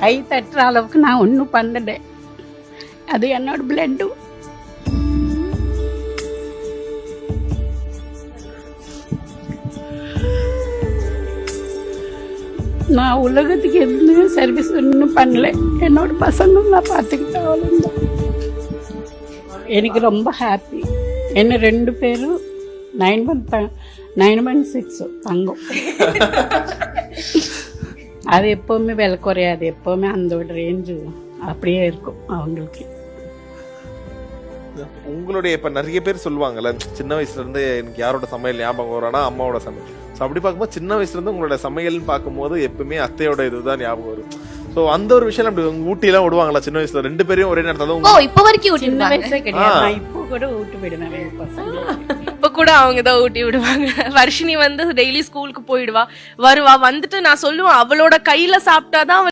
கை தட்டுற அளவுக்கு நான் ஒன்றும் பண்ணலை. அது என்னோட பிளட்டு. நான் உலகத்துக்கு எதுவுமே சர்வீஸ் ஒன்றும் பண்ணல. என்னோட பசங்க நான் பார்த்துக்கிட்டேன், அவ்வளோதான். எனக்கு ரொம்ப ஹாப்பி. என்ன 2 பேரும் 916 தங்கம். அது எப்போவுமே விலை குறையாது, எப்போவுமே அந்த ரேஞ்சு அப்படியே இருக்கும் அவங்களுக்கு. உங்களுடைய இப்ப நிறைய பேர் சொல்லுவாங்கல்ல, சின்ன வயசுல இருந்து எனக்கு யாரோட சமையல் ஞாபகம் வரானா அம்மாவோட சமையல். ஸோ அப்படி பார்க்கும்போது சின்ன வயசுல இருந்து உங்களோட சமையல்னு பார்க்கும்போது எப்பவுமே அத்தையோட இதுதான் ஞாபகம் வரும். ஸோ அந்த ஒரு விஷயம் அப்படி ஊட்டிலாம் விடுவாங்களா சின்ன வயசுல 2 பேரையும் ஒரே நேரத்தில்? இப்போ வரைக்கும் சின்ன வயசே கிடையாது, நான் இப்போ கூட ஊட்டு விடுவேன் பசங்க. இப்ப கூட அவங்க தான் ஊட்டி விடுவாங்க. வர்ஷினி வந்து டெய்லி ஸ்கூலுக்கு போயிடுவா, வருவா, வந்துட்டு நான் சொல்லுவேன் அவளோட கையில சாப்பிட்டாதான்